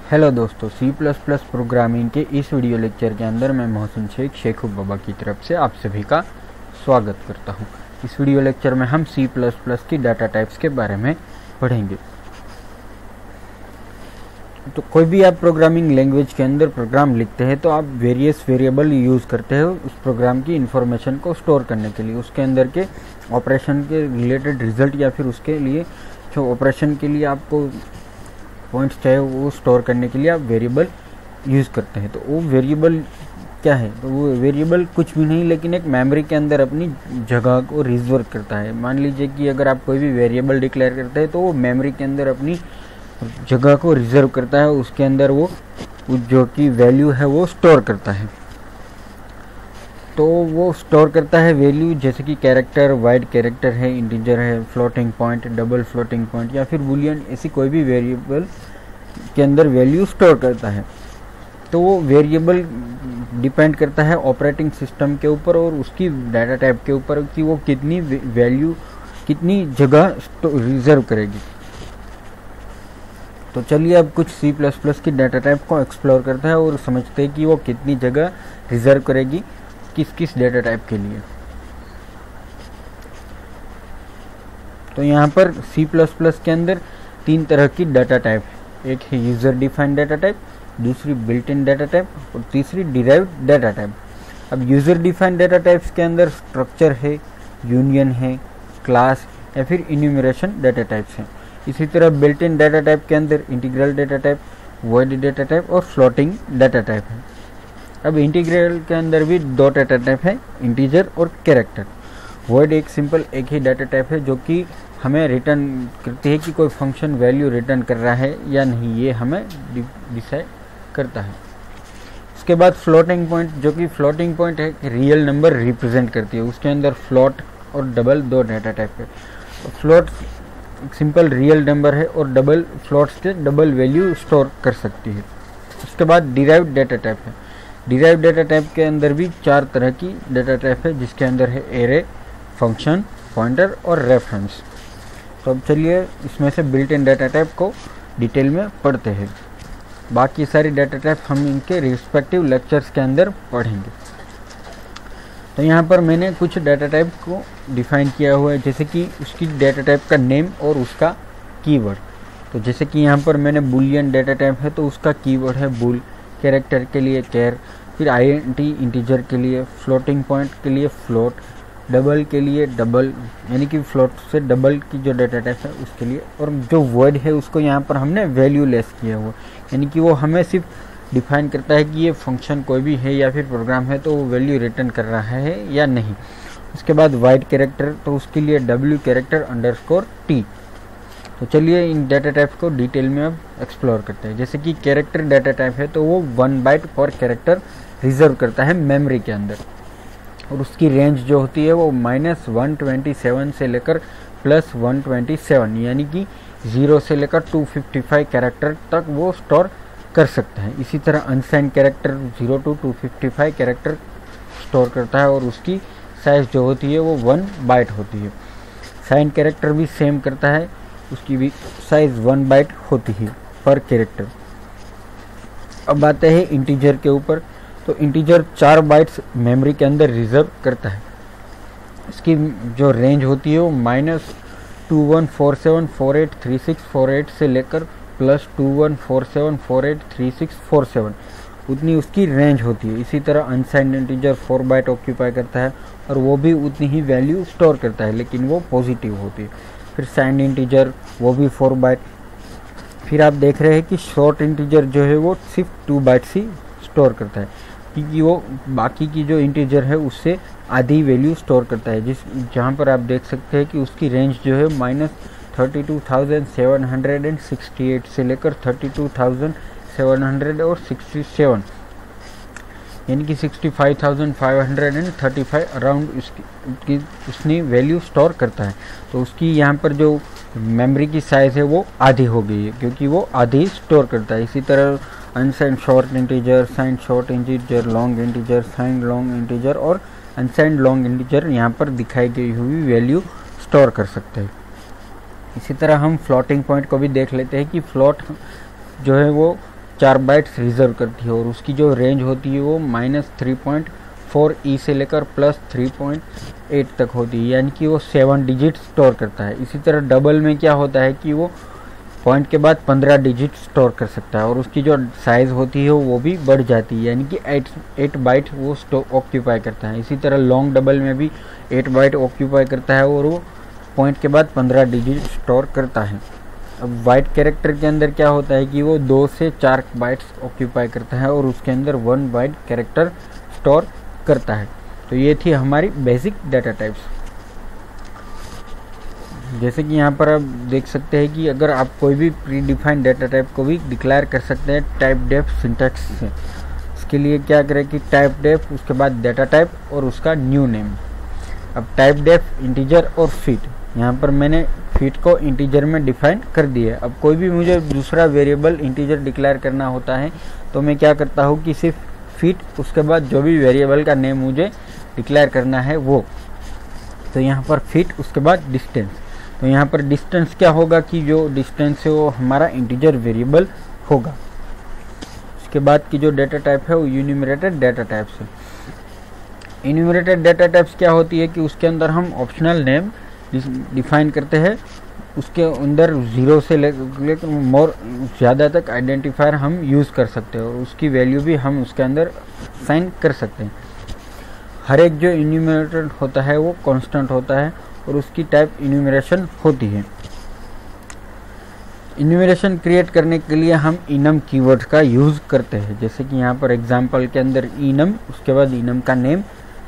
Hello दोस्तों, C plus plus programming के इस वीडियो लेक्चर के अंदर मैं मोहसिन शेख शेखू बाबा की तरफ से आप सभी का स्वागत करता हूं। इस वीडियो लेक्चर में हम सी प्लस प्लस की डाटा टाइप्स के बारे में पढ़ेंगे। तो कोई भी आप प्रोग्रामिंग लैंग्वेज के अंदर प्रोग्राम लिखते हैं तो आप वेरियस वेरिएबल यूज़ करते हो उस प्रोग्राम की इन्फॉर्मेशन को स्टोर करने के लिए, उसके अंदर के ऑपरेशन के रिलेटेड रिजल्ट या फिर उसके लिए जो ऑपरेशन के लिए आपको पॉइंट्स चाहिए वो स्टोर करने के लिए आप वेरिएबल यूज़ करते हैं। तो वो वेरिएबल क्या है? तो वो वेरिएबल कुछ भी नहीं लेकिन एक मेमोरी के अंदर अपनी जगह को रिजर्व करता है। मान लीजिए कि अगर आप कोई भी वेरिएबल डिक्लेयर करते हैं तो वो मेमोरी के अंदर अपनी जगह को रिजर्व करता है, उसके अंदर वो जो कि वैल्यू है वो स्टोर करता है। तो वो स्टोर करता है वैल्यू जैसे कि कैरेक्टर, वाइड कैरेक्टर है, इंटीजर है, floating point, double floating point या फिर बूलियन, ऐसी कोई भी वेरिएबल के अंदर वैल्यू स्टोर करता है। तो वो वेरिएबल डिपेंड करता है ऑपरेटिंग सिस्टम के ऊपर और उसकी डाटा टाइप के ऊपर कि वो कितनी वैल्यू, कितनी जगह रिजर्व करेगी। तो चलिए अब कुछ सी प्लस प्लस की डाटा टाइप को एक्सप्लोर करते हैं और समझते हैं कि वो कितनी जगह रिजर्व करेगी किस किस डाटा टाइप के लिए। तो यहाँ पर सी प्लस प्लस के अंदर तीन तरह की डाटा टाइप है। एक है यूजर डिफाइंड डाटा टाइप, दूसरी बिल्ट इन डाटा टाइप और तीसरी डिराइव्ड डाटा टाइप। अब यूजर डिफाइंड डाटा टाइप्स के अंदर स्ट्रक्चर है, यूनियन है, क्लास या फिर इन्यूमरेशन डाटा टाइप्स हैं। इसी तरह बिल्ट इन डाटा टाइप के अंदर integral data type, void data type और फ्लोटिंग डाटा टाइप है। अब इंटीग्रल के अंदर भी दो डाटा टाइप है, इंटीजर और कैरेक्टर। वॉइड एक सिंपल एक ही डाटा टाइप है जो कि हमें रिटर्न करती है कि कोई फंक्शन वैल्यू रिटर्न कर रहा है या नहीं, ये हमें डिसाइड करता है। उसके बाद फ्लोटिंग पॉइंट, जो कि फ्लोटिंग पॉइंट है रियल नंबर रिप्रेजेंट करती है। उसके अंदर फ्लोट और डबल दो डाटा टाइप है। फ्लोट सिंपल रियल नंबर है और डबल फ्लोट्स के डबल वैल्यू स्टोर कर सकती है। उसके बाद डिराइव्ड डाटा टाइप है। डिराइव्ड डाटा टाइप के अंदर भी चार तरह की डाटा टाइप है जिसके अंदर है एरे, फंक्शन, पॉइंटर और रेफरेंस। तो अब चलिए इसमें से बिल्ट इन डाटा टाइप को डिटेल में पढ़ते हैं। बाकी सारी डाटा टाइप हम इनके रिस्पेक्टिव लेक्चर्स के अंदर पढ़ेंगे। तो यहाँ पर मैंने कुछ डाटा टाइप को डिफाइन किया हुआ है, जैसे कि उसकी डाटा टाइप का नेम और उसका कीवर्ड। तो जैसे कि यहाँ पर मैंने बूलियन डाटा टाइप है तो उसका कीवर्ड है बुल, कैरेक्टर के लिए कैर, फिर आईएनटी इंटीजर के लिए, फ्लोटिंग पॉइंट के लिए फ्लोट, डबल के लिए डबल यानी कि फ्लोट से डबल की जो डाटा टाइप है उसके लिए, और जो वर्ड है उसको यहाँ पर हमने वैल्यू लेस किया हुआ, यानी कि वो हमें सिर्फ डिफाइन करता है कि ये फंक्शन कोई भी है या फिर प्रोग्राम है तो वो वैल्यू रिटर्न कर रहा है या नहीं। उसके बाद वाइड कैरेक्टर, तो उसके लिए डब्ल्यू कैरेक्टर अंडरस्कोर टी। तो चलिए इन डाटा टाइप को डिटेल में अब एक्सप्लोर करते हैं। जैसे कि कैरेक्टर डाटा टाइप है तो वो 1 बाइट पर कैरेक्टर रिजर्व करता है मेमोरी के अंदर, और उसकी रेंज जो होती है वो -127 से लेकर +127 यानी कि 0 से लेकर 255 कैरेक्टर तक वो स्टोर कर सकता है। इसी तरह unsigned character 0 to 255 character store करता है और उसकी साइज जो होती है वो 1 बाइट होती है। साइंड कैरेक्टर भी सेम करता है, उसकी भी साइज 1 बाइट होती है पर कैरेक्टर। अब आते हैं इंटीजर के ऊपर। तो इंटीजर 4 बाइट्स मेमोरी के अंदर रिजर्व करता है। इसकी जो रेंज होती है वो -2147483648 से लेकर +2147483647 उतनी उसकी रेंज होती है। इसी तरह अनसाइंड इंटीजर 4 बाइट ऑक्यूपाई करता है और वो भी उतनी ही वैल्यू स्टोर करता है लेकिन वो पॉजिटिव होती है। फिर साइंड इंटीजर वो भी 4 बाइट। फिर आप देख रहे हैं कि शॉर्ट इंटीजर जो है वो सिर्फ 2 बाइट्स ही स्टोर करता है, क्योंकि वो बाकी की जो इंटीजर है उससे आधी वैल्यू स्टोर करता है। जहाँ पर आप देख सकते हैं कि उसकी रेंज जो है -32,768 से लेकर 32,767 यानी कि 65,535 अराउंड उसने वैल्यू स्टोर करता है। तो उसकी यहाँ पर जो मेमोरी की साइज़ है वो आधी हो गई है क्योंकि वो आधी स्टोर करता है। इसी तरह unsigned short integer, signed short integer, long integer, signed long integer और अनसाइंड लॉन्ग इंटीजर यहाँ पर दिखाई गई हुई वैल्यू स्टोर कर सकते हैं। इसी तरह हम फ्लोटिंग पॉइंट को भी देख लेते हैं कि फ्लोट जो है वो 4 बाइट्स रिजर्व करती है और उसकी जो रेंज होती है वो -3.4 ई से लेकर +3.8 तक होती है, यानी कि वो 7 डिजिट स्टोर करता है। इसी तरह डबल में क्या होता है कि वो पॉइंट के बाद 15 डिजिट स्टोर कर सकता है और उसकी जो साइज़ होती है वो भी बढ़ जाती है, यानी कि 8 बाइट वो ऑक्यूपाई करता है। इसी तरह लॉन्ग डबल में भी 8 बाइट ऑक्यूपाई करता है और वो पॉइंट के बाद 15 डिजिट स्टोर करता है। अब वाइट कैरेक्टर के अंदर क्या होता है कि वो 2 से 4 बाइट्स ऑक्यूपाई करता है और उसके अंदर 1 बाइट कैरेक्टर स्टोर करता है। तो ये थी हमारी बेसिक डाटा टाइप्स। जैसे कि यहाँ पर आप देख सकते हैं कि अगर आप कोई भी प्री डिफाइंड डाटा टाइप को भी डिक्लेयर कर सकते हैं टाइप डेफ सिंटैक्स से। इसके लिए क्या करें कि टाइप डेफ, उसके बाद डाटा टाइप और उसका न्यू नेम। अब टाइप डेफ इंटीजर और फीट, यहाँ पर मैंने फीट को इंटीजर में डिफाइन कर दिया है। अब कोई भी मुझे दूसरा वेरिएबल इंटीजर डिक्लेयर करना होता है तो मैं क्या करता हूँ कि सिर्फ फीट, उसके बाद जो भी वेरिएबल का नेम मुझे डिक्लेयर करना है वो। तो यहाँ पर फीट, उसके बाद डिस्टेंस। तो यहाँ पर डिस्टेंस क्या होगा कि जो डिस्टेंस है वो हमारा इंटीजर वेरिएबल होगा। उसके बाद की जो डाटा टाइप है वो यूनिमरेटेड डाटा टाइप्स है। यूनिमरेटेड डाटा टाइप्स क्या होती है कि उसके अंदर हम ऑप्शनल नेम डिफाइन करते हैं, उसके अंदर 0 से लेकर मोर ज़्यादा तक आइडेंटिफायर हम यूज़ कर सकते हैं और उसकी वैल्यू भी हम उसके अंदर साइन कर सकते हैं। हर एक जो यूनिमरेटेड होता है वो कांस्टेंट होता है और उसकी टाइप इन्यूमरेशन होती है। इन्यूमरेशन क्रिएट करने के लिए हम इनम कीवर्ड का यूज़ करते हैं। जैसे कि यहाँ पर एग्जांपल के अंदर इनम, उसके बाद इनम का नेम,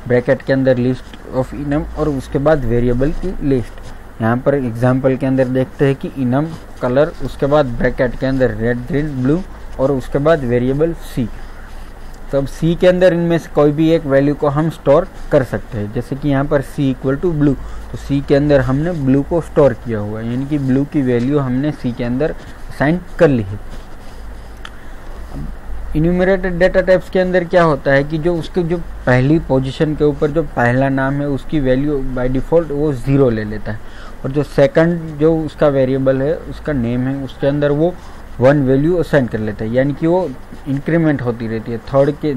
ब्रैकेट के अंदर लिस्ट ऑफ इनम और उसके बाद वेरिएबल की लिस्ट। यहाँ पर एग्जांपल के अंदर देखते हैं कि इनम कलर, उसके बाद ब्रैकेट के अंदर रेड, ग्रीन, ब्लू और उसके बाद वेरिएबल सी। तो अब सी के अंदर इनमें से कोई भी एक वैल्यू को हम स्टोर कर सकते हैं। जैसे कि यहाँ पर सी इक्वल टू ब्लू, तो सी के अंदर हमने ब्लू को स्टोर किया हुआ है, यानी कि ब्लू की वैल्यू हमने सी के अंदर असाइन कर ली है। इन्यूमरेटेड डाटा टाइप्स के अंदर क्या होता है कि जो उसके जो पहली पोजीशन के ऊपर जो पहला नाम है उसकी वैल्यू बाय डिफ़ॉल्ट वो 0 ले लेता है और जो सेकंड जो उसका वेरिएबल है, उसका नेम है, उसके अंदर वो 1 वैल्यू असाइन कर लेता है, यानी कि वो इंक्रीमेंट होती रहती है।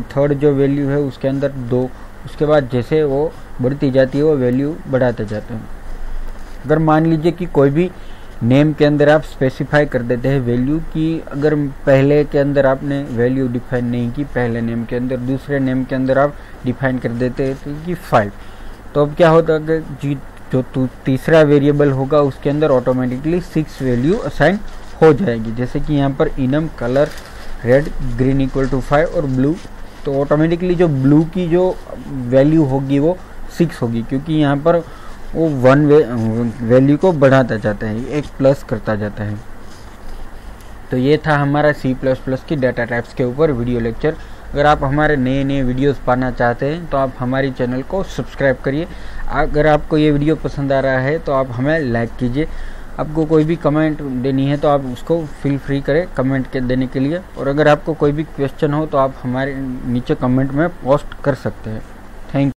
थर्ड जो वैल्यू है उसके अंदर 2, उसके बाद जैसे वो बढ़ती जाती है वो वैल्यू बढ़ाते जाते हैं। अगर मान लीजिए कि कोई भी नेम के अंदर आप स्पेसिफाई कर देते हैं वैल्यू की, अगर पहले के अंदर आपने वैल्यू डिफाइन नहीं की, पहले नेम के अंदर, दूसरे नेम के अंदर आप डिफाइन कर देते हैं तो कि 5, तो अब क्या होता है कि जो तीसरा वेरिएबल होगा उसके अंदर ऑटोमेटिकली 6 वैल्यू असाइन हो जाएगी। जैसे कि यहाँ पर इनम colour red, green equal to 5 और ब्लू, तो ऑटोमेटिकली जो ब्लू की जो वैल्यू होगी वो 6 होगी, क्योंकि यहाँ पर वो 1 वैल्यू को बढ़ाता जाता है, एक प्लस करता जाता है। तो ये था हमारा C++ की डाटा टाइप्स के ऊपर वीडियो लेक्चर। अगर आप हमारे नए वीडियोस पाना चाहते हैं तो आप हमारी चैनल को सब्सक्राइब करिए। अगर आपको ये वीडियो पसंद आ रहा है तो आप हमें लाइक कीजिए। आपको कोई भी कमेंट देनी है तो आप उसको फील फ्री करें कमेंट के देने के लिए, और अगर आपको कोई भी क्वेश्चन हो तो आप हमारे नीचे कमेंट में पोस्ट कर सकते हैं। Thank you.